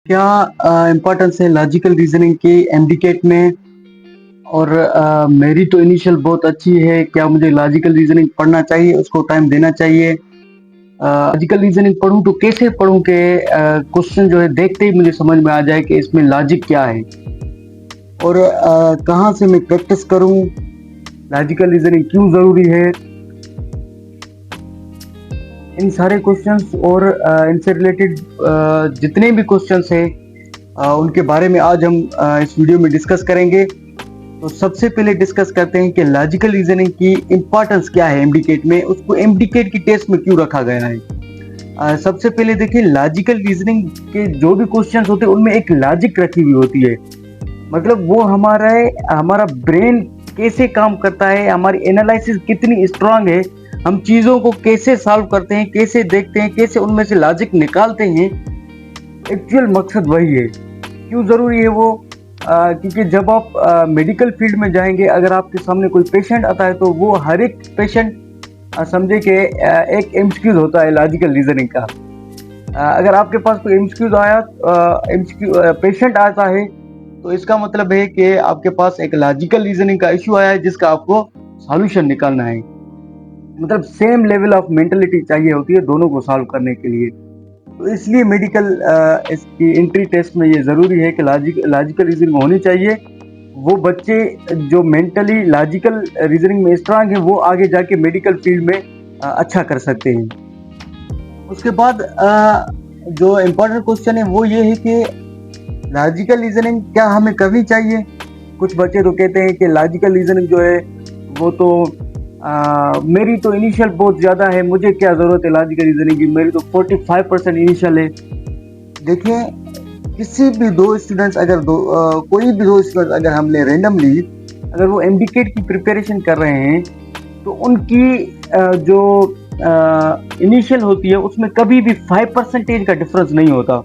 क्या इम्पोर्टेंस है logical reasoning की एमडीकेट में? और मेरी तो इनिशियल बहुत अच्छी है। क्या मुझे लॉजिकल रीजनिंग पढ़ना चाहिए, उसको टाइम देना चाहिए? लॉजिकल रीजनिंग पढूं तो कैसे पढूं कि क्वेश्चन जो है देखते ही मुझे समझ में आ जाए कि इसमें लॉजिक क्या है? और कहाँ से मैं प्रैक्टिस करूं? लॉजिकल रीजनिंग क्यों जरूरी है? इन सारे क्वेश्चंस और इनसे रिलेटेड जितने भी क्वेश्चंस हैं उनके बारे में आज हम इस वीडियो में डिस्कस करेंगे। तो सबसे पहले डिस्कस करते हैं कि लॉजिकल रीजनिंग की इंपॉर्टेंस क्या है एमडीकेट में, उसको एमडीकेट की टेस्ट में क्यों रखा गया है। सबसे पहले देखिए, लॉजिकल रीजनिंग के जो भी क्वेश्चंस होते हैं उनमें एक लॉजिक रखी हुई होती है। मतलब वो हमारा ब्रेन कैसे काम करता है, हमारी एनालिसिस कितनी स्ट्रांग है, हम चीजों को कैसे सॉल्व करते हैं, कैसे देखते हैं, कैसे उनमें से लॉजिक निकालते हैं। एक्चुअल मकसद वही है। क्यों जरूरी है वो? क्योंकि जब आप मेडिकल फील्ड में जाएंगे, अगर आपके सामने कोई पेशेंट आता है तो वो हर एक पेशेंट समझे कि एक एमसीक्यूज होता है लॉजिकल रीजनिंग का। अगर आपके पास कोई एमसीक्यूज आया, एमसीक्यू पेशेंट आता है, तो इसका मतलब है कि आपके पास एक लॉजिकल रीजनिंग का इश्यू आया है जिसका आपको सॉल्यूशन निकालना है। मतलब सेम लेवल ऑफ मेंटलिटी चाहिए होती है दोनों को सॉल्व करने के लिए। तो इसलिए मेडिकल इसकी एंट्री टेस्ट में ये जरूरी है कि लॉजिकल रीजनिंग होनी चाहिए। वो बच्चे जो मेंटली लॉजिकल रीजनिंग में स्ट्रांग है वो आगे जाके मेडिकल फील्ड में अच्छा कर सकते हैं। उसके बाद जो इम्पोर्टेंट क्वेश्चन है वो ये है कि लॉजिकल रीजनिंग क्या हमें करनी चाहिए? कुछ बच्चे तो कहते हैं कि लॉजिकल रीजनिंग जो है वो तो मेरी तो इनिशियल बहुत ज्यादा है, मुझे क्या जरूरत है लॉजिकल रीजनिंग की, मेरी तो 45% इनिशियल है। देखिए, किसी भी दो स्टूडेंट्स अगर कोई भी दो स्टूडेंट्स अगर हमने रैंडमली अगर वो एमडीकेट की प्रिपरेशन कर रहे हैं तो उनकी जो इनिशियल होती है उसमें कभी भी 5% का डिफरेंस नहीं होता।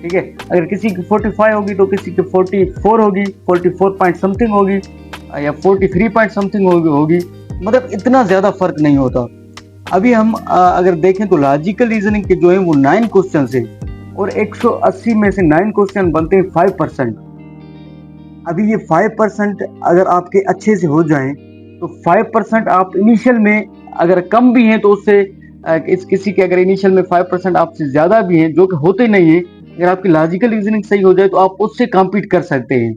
ठीक है, अगर किसी की 45 होगी तो किसी की 44 होगी, 44 पॉइंट समथिंग होगी, या 43 पॉइंट समथिंग होगी। मतलब इतना ज्यादा फर्क नहीं होता। अभी हम अगर देखें तो लॉजिकल रीजनिंग के जो है वो 9 क्वेश्चन है और 180 में से 9 क्वेश्चन बनते हैं 5%। अभी ये 5% अगर आपके अच्छे से हो जाएं तो 5% आप इनिशियल में अगर कम भी हैं तो उससे किसी के अगर इनिशियल में 5% आपसे ज्यादा भी हैं, जो कि होते नहीं है, अगर आपकी लॉजिकल रीजनिंग सही हो जाए तो आप उससे कम्पीट कर सकते हैं।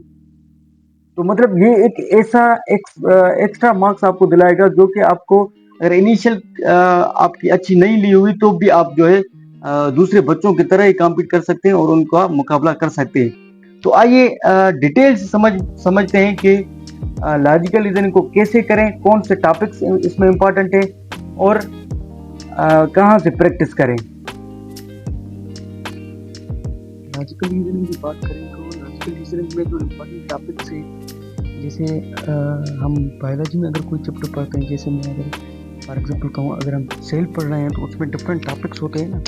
तो मतलब ये एक ऐसा एक्स्ट्रा मार्क्स आपको दिलाएगा जो कि आपको अगर इनिशियल आपकी अच्छी नहीं ली हुई तो भी आप जो है दूसरे बच्चों की तरह ही कम्पीट कर सकते हैं और उनका मुकाबला कर सकते हैं। तो आइए डिटेल से समझते हैं कि लॉजिकल रीजनिंग को कैसे करें, कौन से टॉपिक्स इसमें इम्पोर्टेंट है और कहाँ से प्रैक्टिस करें। लॉजिकल रीजनिंग की बात करें तो लॉजिकल रीजनिंग में जो इम्पोर्टेंट टॉपिक्स है, जैसे हम बायोलॉजी में अगर कोई चैप्टर पढ़ते हैं, जैसे मैं अगर फॉर एग्जांपल कहूँ, अगर हम सेल पढ़ रहे हैं तो उसमें डिफरेंट टॉपिक्स होते हैं ना।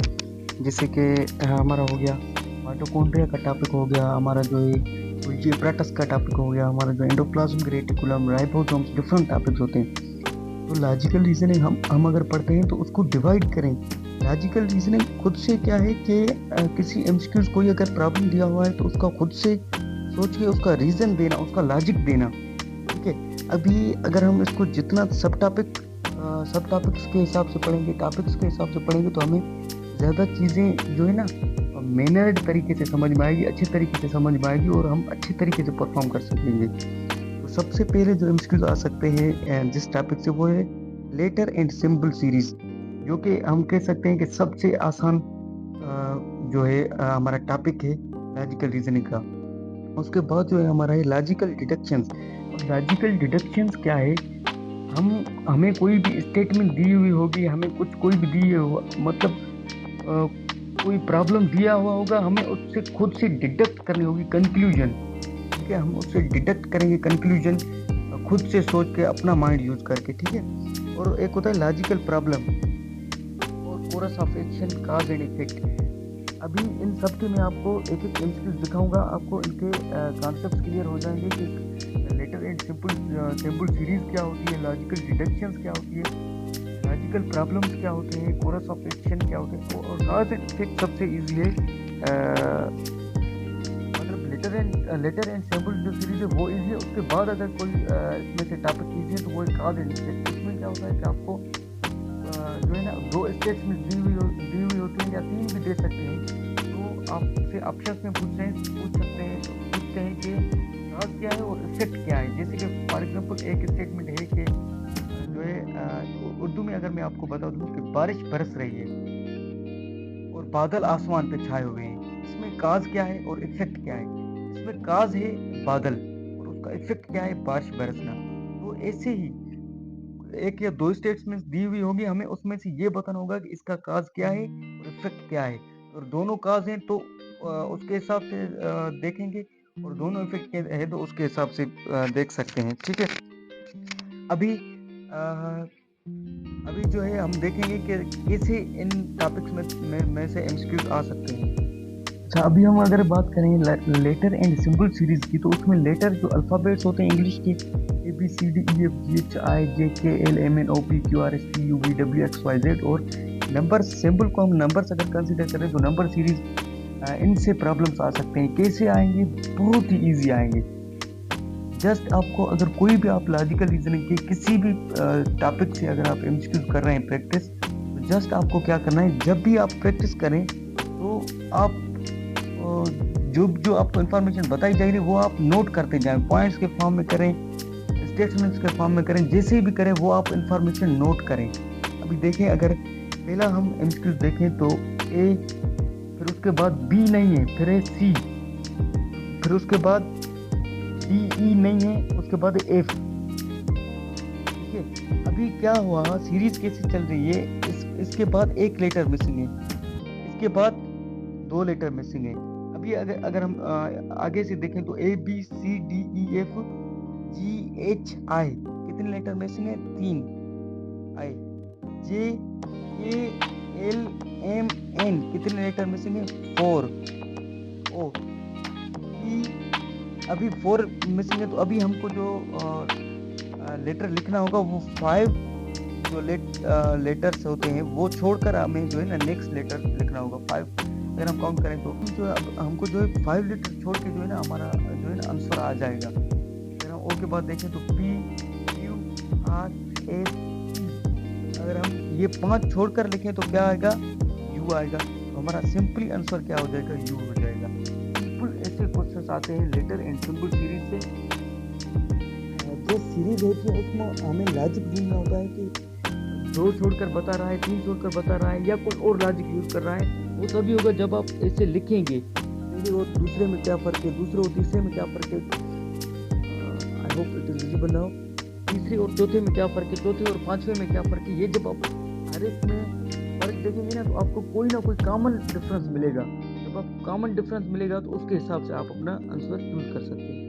जैसे कि हमारा हो गया माइटोकॉन्ड्रिया का टॉपिक, हो गया हमारा जो है गोल्गी एपैरेटस का टॉपिक, हो गया हमारा जो endoplasmic reticulum, ribosomes, different topics होते हैं। तो लॉजिकल रीजनिंग हम अगर पढ़ते हैं तो उसको डिवाइड करें। लॉजिकल रीजनिंग खुद से क्या है कि किसी एमसीक्यूज कोई अगर प्रॉब्लम दिया हुआ है तो उसका खुद से सोच के उसका रीजन देना, उसका लॉजिक देना। ठीक है, अभी अगर हम इसको जितना सब टॉपिक्स के हिसाब से पढ़ेंगे, टॉपिक्स के हिसाब से पढ़ेंगे तो हमें ज़्यादा चीज़ें जो है ना मैनर्ड तरीके से समझ में आएगी, अच्छे तरीके से समझ में आएगी और हम अच्छे तरीके से परफॉर्म कर सकेंगे। तो सबसे पहले जो एमसीक्यूज आ सकते हैं जिस टॉपिक से, वो है लेटर एंड सिंबल सीरीज, जो कि हम कह सकते हैं कि सबसे आसान जो है हमारा टॉपिक है लॉजिकल रीजनिंग का। उसके बाद जो है हमारा है लॉजिकल डिडक्शंस। अब लॉजिकल डिडक्शंस क्या है? हमें कोई भी स्टेटमेंट दी हुई होगी, हमें कोई भी दी हुआ मतलब कोई प्रॉब्लम दिया हुआ होगा, हमें उससे खुद से डिडक्ट करनी होगी कंक्लूजन। ठीक है, हम उससे डिडक्ट करेंगे कंक्लूजन खुद से सोच के, अपना माइंड यूज करके। ठीक है, और एक होता है लॉजिकल प्रॉब्लम और courses of action, cause and effect. अभी इन सब के मैं आपको एक एक एमसीक्यूज दिखाऊंगा, आपको इनके कॉन्सेप्ट क्लियर हो जाएंगे कि लेटर एंड सिंपल सीरीज क्या होती है, लॉजिकल डिडक्शंस क्या होती है, लॉजिकल प्रॉब्लम्स क्या होते हैं, कोरस ऑफ एक्शन क्या होते हैं, और काज एंड इफेक्ट सबसे ईजी है लेटर एंड सिंबल जो सीरीज है वो इजी है। उसके बाद अगर कोई इसमें से टॉपिक इजी है तो वो एक काज एंड इफेक्ट। इसमें क्या होता है कि आपको जो है ना 2 स्टेटमेंट दी हुई होती हैं या 3 भी दे सकते हैं। तो आपसे ऑप्शंस में पूछते हैं कि काज क्या है और इफेक्ट क्या है। जैसे कि फॉर एग्जांपल एक स्टेटमेंट है कि जो है उर्दू में अगर मैं आपको बता दूं कि बारिश बरस रही है और बादल आसमान पे छाए हुए हैं, इसमें काज क्या है और इफेक्ट क्या है। इसमें काज है बादल और उसका इफेक्ट क्या है बारिश बरसना। तो ऐसे ही एक या 2 स्टेटमेंट्स दी हुई होगी, हमें उसमें से ये बताना होगा कि इसका काज क्या है और इफेक्ट क्या है। और दोनों काज हैं तो उसके हिसाब से देखेंगे, और दोनों इफेक्ट के है तो उसके हिसाब से देख सकते हैं। ठीक है, अभी अ, अभी जो है हम देखेंगे कि कैसे इन टॉपिक्स में से एमसीक्यूज आ सकते हैं। अच्छा, अभी हम अगर बात करें लेटर एंड सिंबल सीरीज की, तो उसमें लेटर जो अल्फ़ाबेट्स होते हैं इंग्लिश के ABCDEFGHIJKLMNOPQRSTUVWXYZ, और नंबर्स सिंबल को हम नंबर्स अगर कंसीडर करें तो नंबर सीरीज इनसे प्रॉब्लम्स आ सकते हैं। कैसे आएंगे? बहुत ही ईजी आएंगे। जस्ट आपको अगर कोई भी आप लॉजिकल रीजनिंग के किसी भी टॉपिक से अगर आप एमसीक्यूज कर रहे हैं प्रैक्टिस, तो जस्ट आपको क्या करना है, जब भी आप प्रैक्टिस करें तो आप जो जो आपको इन्फॉर्मेशन बताई जाएगी वो आप नोट करते जाएं। पॉइंट्स के फॉर्म में करें, स्टेटमेंट्स के फॉर्म में करें, जैसे भी करें वो आप इन्फॉर्मेशन नोट करें। अभी देखें, अगर पहला हम एमसीक्यूज देखें तो ए, फिर उसके बाद बी नहीं है, फिर है सी, फिर उसके बाद डी ई नहीं है, उसके बाद एफ। ठीक है, अभी क्या हुआ, सीरीज कैसे चल रही है, इसके बाद एक लेटर मिसिंग है, इसके बाद 2 लेटर मिसिंग है। अभी अगर हम आगे से देखें तो ABCDEFGHI कितने लेटर मिसिंग है? 3। आई JKLMN कितने लेटर मिसिंग है? 4। ओ P अभी 4 मिसिंग है, तो अभी हमको जो लेटर लिखना होगा वो 5 जो लेटर्स होते हैं वो छोड़कर हमें जो है ना नेक्स्ट लेटर लिखना होगा 5। अगर हम काउंट करें तो जो हमको जो है 5 लेटर छोड़ के जो है ना हमारा जो है ना आंसर आ जाएगा। अगर हम ओ के बाद देखें तो PQRST, अगर हम ये 5 छोड़कर लिखें तो क्या आएगा? U आएगा। तो हमारा सिंपली आंसर क्या हो जाएगा? U हो जाएगा। सिंपल ऐसे क्वेश्चंस आते हैं लेटर एंड सिंबल सीरीज से। जो सीरीज होती है उसमें हमें लॉजिक ढूंढना होता है कि 2 छोड़कर बता रहा है, 3 छोड़कर बता रहा है, या कोई और लॉजिक यूज कर रहा है। वो तभी होगा जब आप ऐसे लिखेंगे, पहले और दूसरे में क्या फर्क है, दूसरे और तीसरे में क्या फर्क है। I hope it is visible now. तीसरे और चौथे में क्या फर्क है, चौथे और पांचवे में क्या फर्क है। ये जब आप हर एक में फर्क देखेंगे ना तो आपको कोई ना कोई कॉमन डिफरेंस मिलेगा। जब आपको कॉमन डिफरेंस मिलेगा तो उसके हिसाब से आप अपना आंसर चूज कर सकते हैं।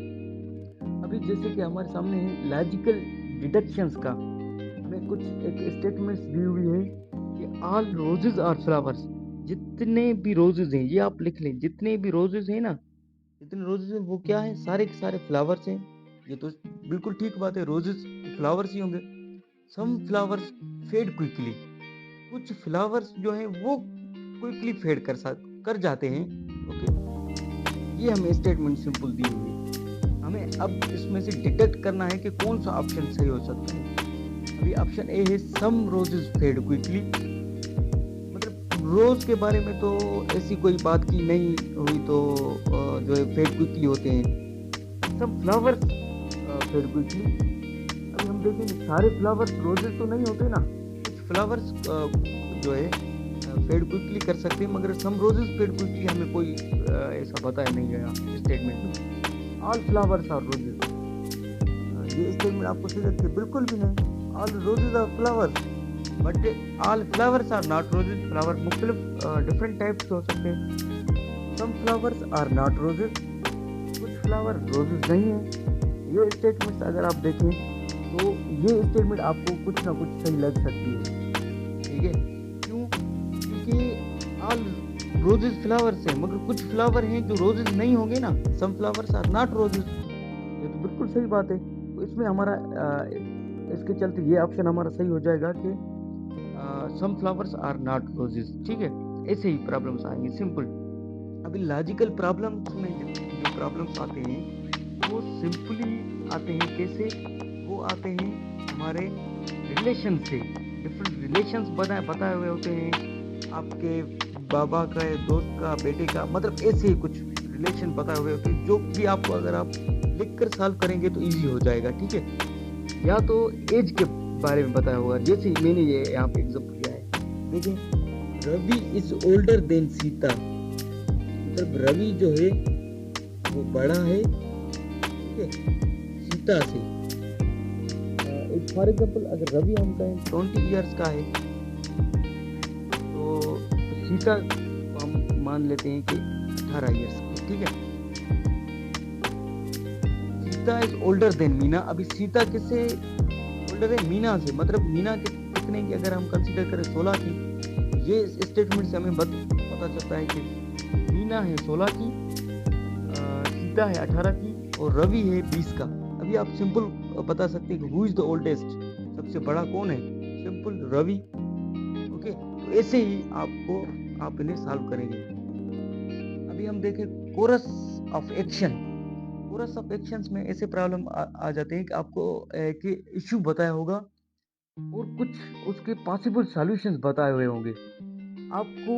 अभी जैसे कि हमारे सामने है लॉजिकल डिडक्शंस का, हमें कुछ एक स्टेटमेंट्स दी हुई है कि ऑल रोजेज आर फ्लावर्स। जितने भी रोजेज हैं, ये आप लिख लें, जितने भी रोजेज हैं ना, जितने रोजेज हैं वो क्या है? सारे के सारे फ्लावर्स हैं। ये तो बिल्कुल ठीक बात है, रोजेज फ्लावर्स ही होंगे। सम फ्लावर्स फेड क्विकली, कुछ फ्लावर्स जो हैं वो क्विकली फेड कर जाते हैं। ओके, ये हमें स्टेटमेंट सिंपल दी हुई है। हमें अब इसमें से डिटेक्ट करना है कि कौन सा ऑप्शन सही हो सकता है। अभी ऑप्शन ए है सम रोजेज फेड क्विकली, मतलब रोज के बारे में तो ऐसी कोई बात की नहीं हुई, तो जो है फेड क्विकली होते हैं। सम फ्लावर्स फेड क्विकली, अभी हम देखेंगे सारे फ्लावर्स रोजेज तो नहीं होते ना, कुछ फ्लावर्स जो है फेड क्विकली कर सकते हैं, मगर सम रोजेज फेड क्विकली हमें कोई ऐसा बताया नहीं गया स्टेटमेंट में। ऑल फ्लावर्स आर रोजेज, ये स्टेटमेंट आपको सही लगती है? बिल्कुल भी नहीं। All roses are flowers, but all flowers are not roses. Flower मुख्तलिफ डिफरेंट टाइप्स के हो सकते हैं। Some flowers are not roses, कुछ फ्लावर रोजेज नहीं है। ये स्टेटमेंट्स अगर आप देखें तो ये स्टेटमेंट आपको कुछ ना कुछ सही लग सकती है। ठीक है, क्यों? क्योंकि ऑल रोजेज फ्लावर्स हैं, मगर कुछ फ्लावर हैं जो रोजेज नहीं होंगे ना। Some flowers are not roses, ये तो बिल्कुल सही बात है। तो इसमें हमारा इसके चलते ये ऑप्शन हमारा सही हो जाएगा कि some flowers are not roses. ठीक है, ऐसे ही प्रॉब्लम्स आएंगे सिंपल। अभी लॉजिकल प्रॉब्लम्स में जो प्रॉब्लम्स आते हैं वो सिंपली आते हैं। कैसे? वो आते हैं हमारे रिलेशन से। डिफरेंट रिलेशंस बताए हुए होते हैं, आपके बाबा का, दोस्त का, बेटे का, मतलब ऐसे ही कुछ रिलेशन बताए हुए होते हैं, जो कि आपको अगर आप लिख कर सॉल्व करेंगे तो ईजी हो जाएगा। ठीक है। या तो एज के बारे में बताया होगा, जैसे मैंने ये यहाँ पे एग्जाम्पल दिया है। देखिए, Ravi is older than Sita, मतलब रवि जो है वो बड़ा है, ठीक है, सीता से। फॉर एग्जाम्पल अगर रवि हम कहें 20 ईयर्स का है, तो सीता को हम मान लेते हैं कि 18 ईयर्स की। ठीक है। Sita is older then Meena. अभी सीता किससे ओल्डर है? मीना से। मतलब मीना कितने की अगर हम कंसीडर करें 16 की। ये स्टेटमेंट से हमें पता चलता है कि मीना है 16 की, सीता है 18 की और रवि है 20 का। अभी आप सिंपल बता सकते हैं कि हु इज द ओल्डेस्ट, सबसे बड़ा कौन है? सिंपल रवि। ओके, तो ऐसे ही आप इन्हें सॉल्व करेंगे। अभी हम देखें courses of action. Courses of actions में ऐसे प्रॉब्लम आ जाते हैं कि आपको कि इश्यू बताया होगा और कुछ उसके पॉसिबल सॉल्यूशंस बताए हुए होंगे। आपको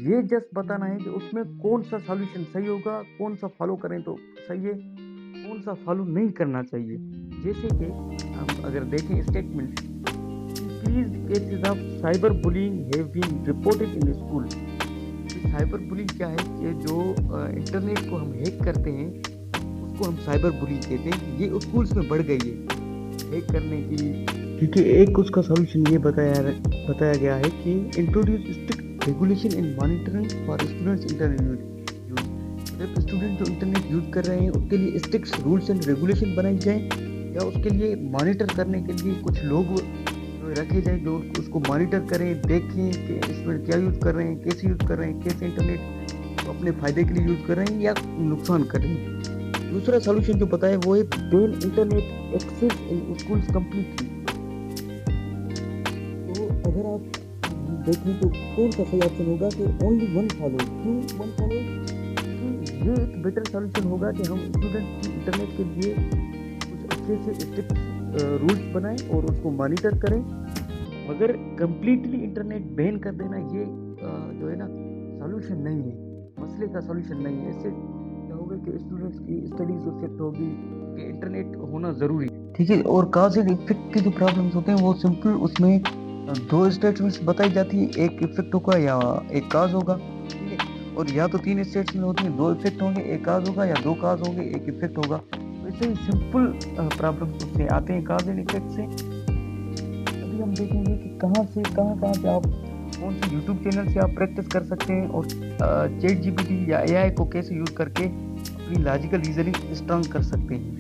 ये जस्ट बताना है कि उसमें कौन सा सॉल्यूशन सही होगा, कौन सा फॉलो करें तो सही है, कौन सा फॉलो नहीं करना चाहिए। जैसे कि हम अगर देखें statement, increase cases of cyber bullying have been reported in school. Cyber bullying क्या है कि जो इंटरनेट को हम हैक करते हैं उसको हम साइबर बुलिंग कहते हैं। ये स्कूल्स में बढ़ गई है हैक करने की, क्योंकि एक उसका सॉल्यूशन ये बताया गया है कि introduce strict regulation in monitoring for students internet use. मतलब स्टूडेंट जो इंटरनेट यूज कर रहे हैं उसके लिए स्ट्रिक्ट रूल्स एंड रेगुलेशन बनाई जाए, या उसके लिए मॉनिटर करने के लिए कुछ लोग रखे जाए जो उसको मॉनिटर करें, देखें कि इसमें क्या यूज कर रहे हैं, कैसे यूज कर रहे हैं, कैसे इंटरनेट को अपने फायदे के लिए यूज कर रहे हैं या नुकसान कर रहे हैं। दूसरा सॉल्यूशन जो बताया वो है ban internet access in schools completely. तो अगर आप देखें तो कौन सा सही ऑप्शन होगा कि ओनली वन फॉलो। क्यों वन फॉलो? ये एक बेटर सॉल्यूशन होगा कि हम स्टूडेंट की इंटरनेट के लिए कुछ अच्छे से स्ट्रिक्ट रूल्स बनाएं और उसको मॉनिटर करें। मगर कंप्लीटली इंटरनेट बैन कर देना ये जो है ना सॉल्यूशन नहीं है, मसले का सॉल्यूशन नहीं है। इससे क्या होगा कि स्टूडेंट्स की स्टडीज इफेक्ट होगी, कि इंटरनेट होना ज़रूरी है। ठीक है। और काज एंड इफेक्ट के जो प्रॉब्लम्स होते हैं वो सिंपल उसमें दो स्टेटमेंट्स बताई जाती है, एक इफेक्ट होगा या एक काज होगा। ठीक है। और या तो 3 स्टेटमेंट होती हैं, 2 इफेक्ट होंगे, एक काज होगा, या 2 काज होंगे, एक इफेक्ट होगा। तो इससे सिंपल प्रॉब्लम्स उससे आते हैं काज एंड इफेक्ट से। अभी हम देखेंगे कि कहाँ से आप कौन से यूट्यूब चैनल से आप प्रैक्टिस कर सकते हैं और चैट जीपीटी या एआई को कैसे यूज करके अपनी लॉजिकल रीजनिंग स्ट्रांग कर सकते हैं।